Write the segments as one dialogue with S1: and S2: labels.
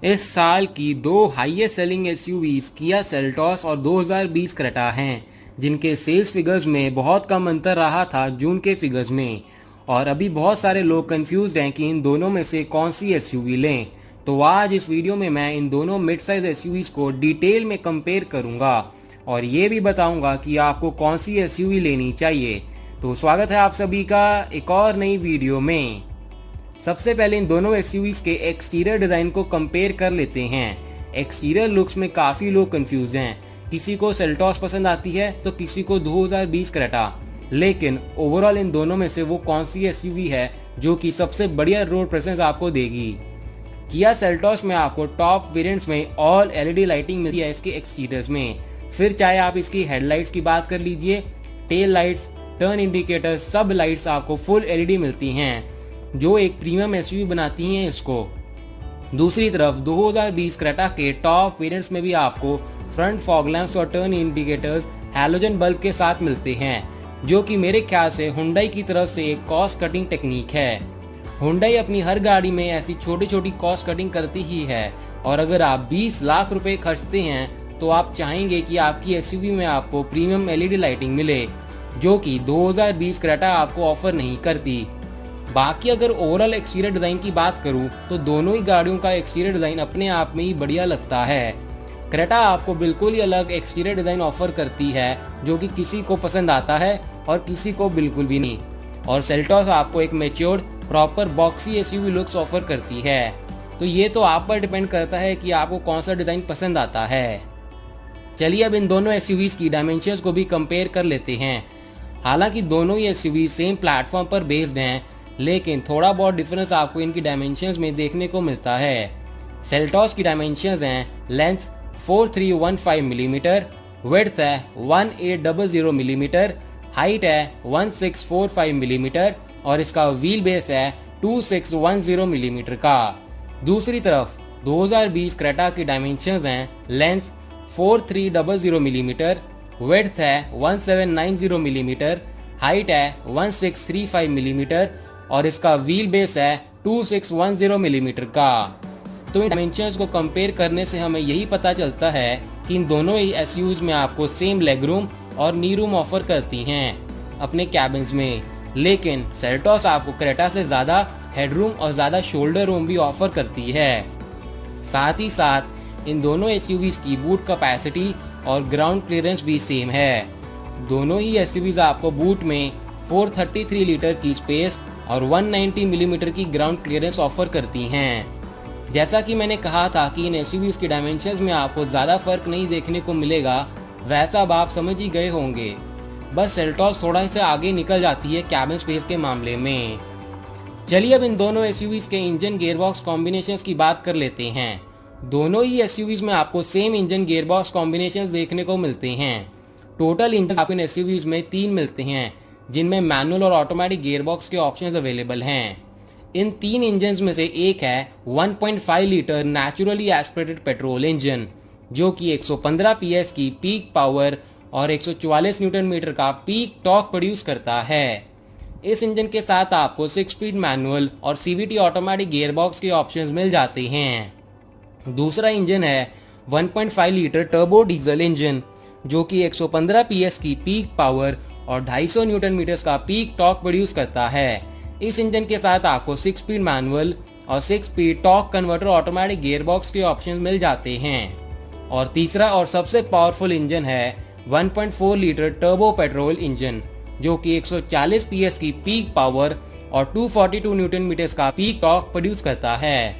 S1: इस साल की दो highest selling SUVs Kia Seltos और 2020 क्रेटा हैं, जिनके सेल्स फिगर्स में बहुत कम अंतर रहा था जून के फिगर्स में। और अभी बहुत सारे लोग कंफ्यूज्ड हैं कि इन दोनों में से कौन सी एसयूवी लें। तो आज इस वीडियो में मैं इन दोनों मिड साइज एसयूवीज को डिटेल में कंपेयर करूंगा और ये भी बताऊंगा कि आपको कौन सी एसयूवी लेनी चाहिए। तो स्वागत है आप सभी का एक और नई वीडियो में। सबसे पहले इन दोनों एसयूवीज के एक्सटीरियर डिजाइन को कंपेयर कर लेते हैं। एक्सटीरियर लुक्स में काफी लोग कंफ्यूज हैं, किसी को सेल्टॉस पसंद आती है तो किसी को 2020 क्रेटा। लेकिन ओवरऑल इन दोनों में से वो कौन सी एसयूवी है जो कि सबसे बढ़िया रोड प्रेजेंस आपको देगी। किया सेल्टॉस में आपको टॉप वेरिएंट्स में ऑल एलईडी लाइटिंग मिलती है इसके एक्सटीरियर्स में। फिर चाहे आप इसकी हेडलाइट्स की बात कर लीजिए, टेल लाइट्स, टर्न इंडिकेटर, सब लाइट्स आपको फुल एलईडी मिलती हैं, जो एक प्रीमियम एसयूवी बनाती हैं इसको। दूसरी तरफ 2020 क्रेटा के टॉप वेरिएंट्स में भी आपको फ्रंट फॉग लैंप्स और टर्न इंडिकेटर्स हैलोजन बल्ब के साथ मिलते हैं, जो कि मेरे ख्याल से हुंडई की तरफ से एक कॉस्ट कटिंग टेक्निक है। हुंडई अपनी हर गाड़ी में ऐसी छोटी छोटी कॉस्ट कटिंग करती ही है, और अगर आप 20 लाख रुपए खर्चते हैं तो आप चाहेंगे कि आपकी एसयूवी में आपको प्रीमियम एलईडी लाइटिंग मिले, जो कि 2020 क्रेटा आपको ऑफर नहीं करती। बाकी अगर ओवरऑल एक्सटीरियर डिजाइन की बात करूं तो दोनों ही गाड़ियों का एक्सटीरियर डिजाइन अपने आप में ही बढ़िया लगता है। क्रेटा आपको बिल्कुल ही अलग एक्सटीरियर डिजाइन ऑफर करती है, जो कि किसी को पसंद आता है और किसी को बिल्कुल भी नहीं। और सेल्टॉस आपको एक matured proper boxy SUV looks offer करती है। तो ये तो आप पर डिपेंड करता है कि आपको कौन सा डिजाइन पसंद आता है। चलिए अब इन दोनों एसयूवीज की डायमेंशंस को भी कंपेयर कर लेते हैं। हालांकि दोनों ही एसयूवी सेम प्लेटफॉर्म पर बेस्ड हैं, लेकिन थोड़ा बहुत डिफरेंस आपको इनकी डायमेंशंस में देखने को मिलता है। सेल्टॉस की डायमेंशंस हैं लेंथ 4315 मिलीमीटर, विड्थ है 1800 मिलीमीटर, हाइट है 1645 मिलीमीटर और इसका व्हील बेस है 2610 मिलीमीटर का। दूसरी तरफ 2020 क्रेटा की डायमेंशंस हैं लेंथ 4300 मिलीमीटर, विड्थ है 1790 मिलीमीटर, हाइट है 1635 मिलीमीटर और इसका व्हील बेस है 2610 मिलीमीटर का। तो इन डायमेंशंस को कंपेयर करने से हमें यही पता चलता है कि इन दोनों ही एसयूवीज में आपको सेम लेग रूम और नी रूम ऑफर करती हैं अपने कैबिन्स में, लेकिन सेल्टॉस आपको क्रेटा से ज्यादा हेडरूम और ज्यादा शोल्डर रूम भी ऑफर करती है। साथ ही साथ इन दोनों एसयूवीज की बूट कैपेसिटी और ग्राउंड क्लियरेंस भी सेम है। दोनों ही एसयूवीज आपको बूट में 433 लीटर की स्पेस और 190 मिलीमीटर की ग्राउंड क्लियरेंस ऑफर करती हैं। जैसा कि मैंने कहा था कि इन एसयूवीज की डायमेंशंस में आपको ज़्यादा फर्क नहीं देखने को मिलेगा, वैसा अब आप समझ ही गए होंगे। बस सेल्टॉस थोड़ा सा आगे निकल जाती है कैबिन स्पेस के मामले में। चलिए अब इन दोनों एसयूवीज के इंजन गियरबॉक्स कॉम्बिनेशंस की बात कर लेते हैं। दोनों ही एसयूवीज में आपको सेम इंजन गियरबॉक्स कॉम्बिनेशंस देखने को मिलते हैं। टोटल इंजन आपको इन एसयूवीज में 3 मिलते हैं, जिनमें मैनुअल और ऑटोमेटिक गियरबॉक्स के ऑप्शंस अवेलेबल हैं। इन 3 इंजन में से एक है 1.5 litre naturally aspirated petrol engine, जो कि 115 पीएस की पीक पावर और 144 न्यूटन मीटर का पीक टॉर्क प्रोड्यूस करता है। इस इंजन के साथ आपको 6 स्पीड मैनुअल और सीवीटी ऑटोमेटिक गियरबॉक्स के ऑप्शंस मिल जाते हैं। दूसरा इंजन है 1.5 लीटर टर्बो डीजल इंजन, जो कि 115 पीएस की पीक पावर और 250 न्यूटन मीटर्स का पीक टॉर्क प्रोड्यूस करता है। इस इंजन के साथ आपको 6 स्पीड मैनुअल और 6 speed torque converter automatic gearbox के ऑप्शंस मिल जाते हैं। और तीसरा और सबसे पावरफुल इंजन है 1.4 लीटर टर्बो पेट्रोल इंजन, जो कि 140 पीएस की पीक पावर और 242 न्यूटन मीटर्स का पीक टॉर्क प्रोड्यूस करता है।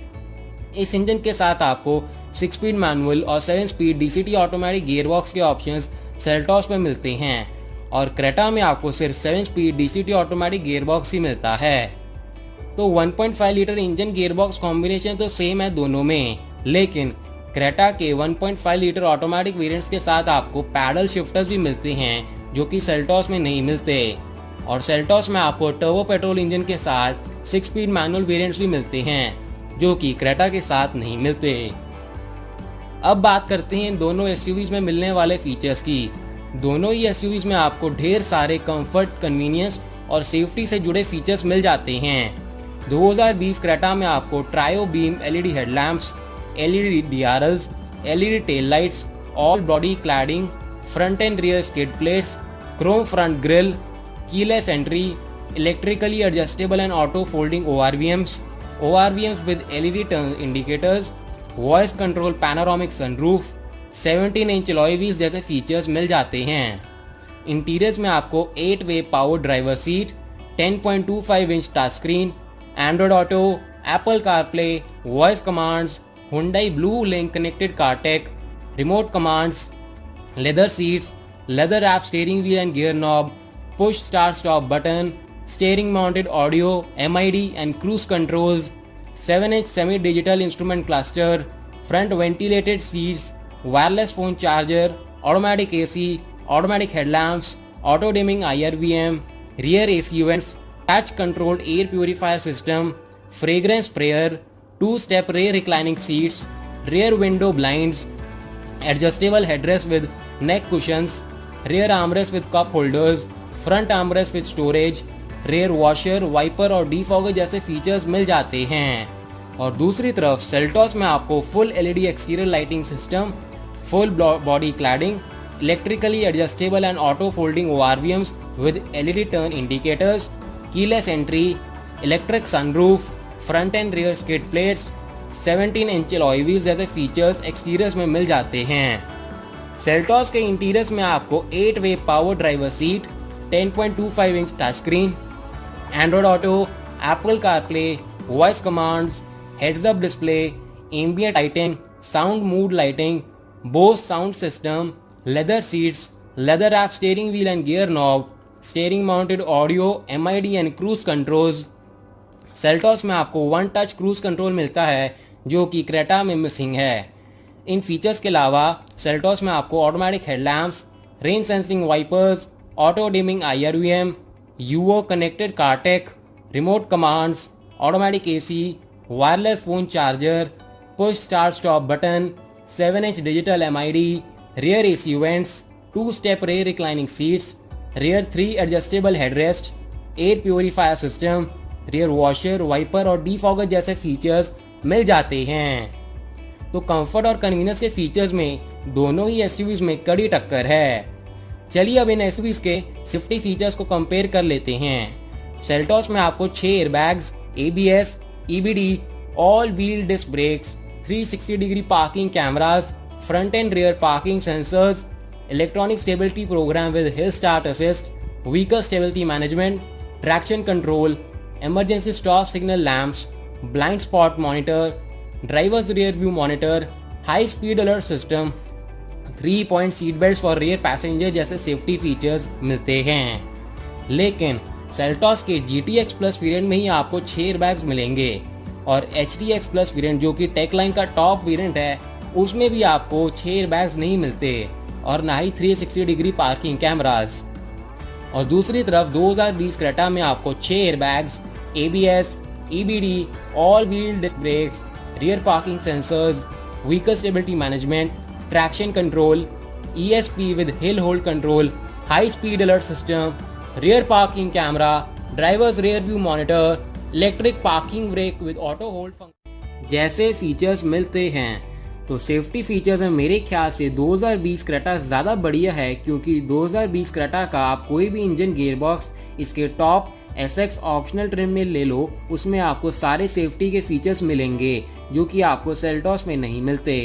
S1: इस इंजन के साथ आपको 6 स्पीड मैनुअल और 7 स्पीड डीसीटी ऑटोमेटिक गियरबॉक्स के ऑप्शंस सेल्टॉस में मिलते हैं, और क्रेटा में आपको सिर्फ 7 स्पीड डीसीटी ऑटोमेटिक गियरबॉक्स ही मिलता है। तो 1.5 लीटर इंजन गियरबॉक्स कॉम्बिनेशन तो सेम है दोनों में, लेकिन क्रेटा के 1.5 लीटर ऑटोमेटिक वेरिएंट्स के साथ आपको पैडल शिफ्टर्स भी मिलते हैं, जो कि सेल्टॉस में नहीं मिलते। और सेल्टॉस में आपको टर्बो पेट्रोल इंजन के साथ 6 स्पीड मैनुअल वेरिएंट्स भी मिलते हैं, जो कि क्रेटा के साथ नहीं मिलते। अब बात करते हैं इन दोनों एसयूवीज में मिलने वाले फीचर्स की। दोनों ही एसयूवीज में आपको ढेर सारे कंफर्ट, कन्वीनियंस और सेफ्टी से जुड़े फीचर्स मिल जाते हैं। 2020 क्रेटा में आपको trio beam LED headlamps, LED DRLs, LED tail lights, all body cladding, front and rear skid plates, chrome front grille, keyless entry, electrically adjustable and auto folding ORVMs with LED turn indicators, voice control panoramic sunroof, 17-inch alloy wheels जैसे features मिल जाते हैं। Interiors में आपको 8-वे power driver seat, 10.25 inch touch screen, Android Auto, Apple CarPlay, voice commands, Hyundai Blue Link connected car tech, remote commands, leather seats, leather wrap steering wheel and gear knob, push start stop button, steering mounted audio, MID and cruise controls, 7-inch semi-digital instrument cluster, front ventilated seats, wireless phone charger, automatic AC, automatic headlamps, auto dimming IRVM, rear AC vents, touch controlled air purifier system, fragrance sprayer, 2-step rear reclining seats, rear window blinds, adjustable headrest with neck cushions, rear armrest with cup holders, front armrest with storage, rear washer, wiper और defogger जैसे features मिल जाते हैं। और दूसरी तरफ Seltos में आपको full LED exterior lighting system, full body cladding, electrically adjustable and auto folding ORVMs with LED turn indicators, keyless entry, electric sunroof, front and rear skid plates, 17-इंच अलॉय व्हील्स जैसे फीचर्स एक्सटीरियर्स में मिल जाते हैं। Seltos के interiors में आपको 8-वे power driver seat, 10.25 inch touch screen, Android Auto, Apple CarPlay, voice commands, heads up display, ambient lighting, sound mood lighting, Bose sound system, leather seats, leather wrap steering wheel and gear knob, steering mounted audio, MID and cruise controls. Seltos में आपको 1 touch cruise control मिलता है जो कि Creta में missing है। इन features के अलावा सेल्टॉस में आपको automatic headlamps, rain sensing wipers, auto dimming IRVM, UO connected car tech, remote commands, automatic AC, wireless phone charger, push start stop button, 7-इंच digital MID, rear AC vents, 2-step rear reclining seats, rear 3 adjustable headrest, air purifier system, rear washer, wiper और defogger जैसे features मिल जाते हैं। तो comfort और convenience के features में दोनों ही एसयूवीज में कड़ी टक्कर है। चलिए अब इन एसयूवीज के सेफ्टी फीचर्स को कंपेयर कर लेते हैं। सेल्टॉस में आपको 6 airbags, ABS, EBD, all wheel disc brakes, 360 degree parking cameras, front and rear parking sensors, electronic stability program with hill start assist, vehicle stability management, traction control, emergency stop signal lamps, blind spot monitor, driver's rear view monitor, high speed alert system, 3-point seat belts for rear passenger जैसे safety features मिलते हैं। लेकिन Seltos के GTX Plus variant में ही आपको 6 airbags मिलेंगे और HTX Plus variant जो कि टेक लाइन का टॉप वेरिएंट है उसमें भी आपको 6 एयरबैग्स नहीं मिलते और ना ही 360 डिग्री पार्किंग कैमरास। और दूसरी तरफ 2020 क्रेटा में आपको 6 airbags, ABS, EBD, all wheel disc brakes, rear parking sensors, vehicle stability management, traction control, ESP with hill hold control, high speed alert system, rear parking camera, driver's rear view monitor, electric parking brake with auto hold function जैसे features मिलते हैं। तो safety features में मेरे ख्याल से 2020 Creta ज़्यादा बढ़िया है, क्योंकि 2020 क्रेटा का आप कोई भी इंजन गियरबॉक्स इसके टॉप SX ऑप्शनल ट्रिम में ले लो, उसमें आपको सारे सेफ्टी के फीचर्स मिलेंगे जो कि आपको सेल्टॉस में नहीं मिलते।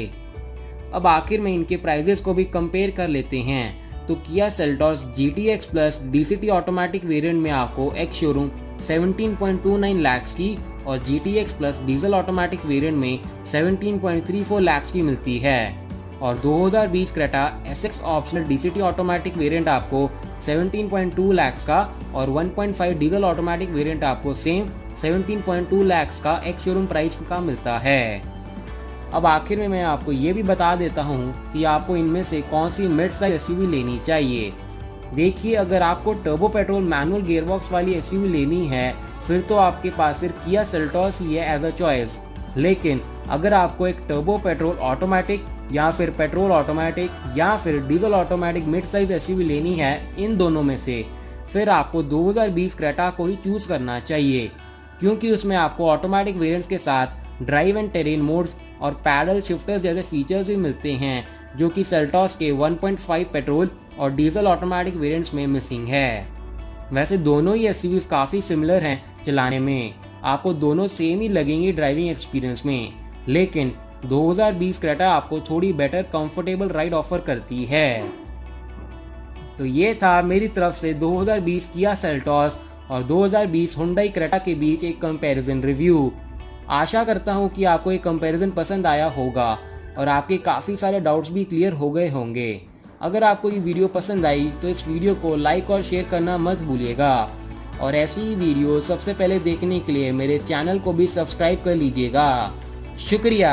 S1: अब आखिर में इनके प्राइजेस को भी कंपेयर कर लेते हैं। तो Kia Seltos GTX Plus DCT automatic variant में आपको एक्स शोरूम 17.29 लाख की और GTX Plus diesel automatic variant में 17.34 लाख की मिलती है। और 2020 Creta SX optional DCT automatic variant आपको 17.2 लाख का और 1.5 डीजल ऑटोमेटिक वेरिएंट आपको सेम 17.2 लाख का एक शोरूम प्राइस का मिलता है। अब आखिर में मैं आपको ये भी बता देता हूँ कि आपको इनमें से कौन सी मिड साइज एसयूवी लेनी चाहिए। देखिए, अगर आपको टर्बो पेट्रोल मैनुअल गियरबॉक्स वाली एसयूवी लेनी है फिर तो आपके पास सिर्फ किया सेल्टॉस ही है एज अ चॉइस। लेकिन अगर आपको एक टर्बो पेट्रोल ऑटोमेटिक या फिर पेट्रोल ऑटोमेटिक या फिर diesel automatic mid size SUV लेनी है इन दोनों में से, फिर आपको 2020 क्रेटा को ही चूज करना चाहिए, क्योंकि उसमें आपको ऑटोमेटिक वेरिएंट्स के साथ ड्राइव एंड टेरेन मोड्स और पैडल शिफ्टर्स जैसे फीचर्स भी मिलते हैं, जो कि सेल्टॉस के 1.5 पेट्रोल और डीजल ऑटोमेटिक वेरिएंट्स में मिसिंग है। वैसे दोनों ही एसयूवीज काफ़ी सिमिलर हैं चलाने में, आपको दोनों सेम ही लगेंगी ड्राइविंग एक्सपीरियंस में, लेकिन 2020 क्रेटा आपको थोड़ी बेटर कंफर्टेबल राइड ऑफर करती है। तो ये था मेरी तरफ से 2020 किया सेल्टॉस और 2020 हुंडई क्रेटा के बीच एक कंपैरिजन रिव्यू। आशा करता हूँ कि आपको ये कंपैरिजन पसंद आया होगा और आपके काफ़ी सारे डाउट्स भी क्लियर हो गए होंगे। अगर आपको ये वीडियो पसंद आई तो इस वीडियो को लाइक और शेयर करना मत भूलिएगा, और ऐसी ही वीडियो सबसे पहले देखने के लिए मेरे चैनल को भी सब्सक्राइब कर लीजिएगा। शुक्रिया।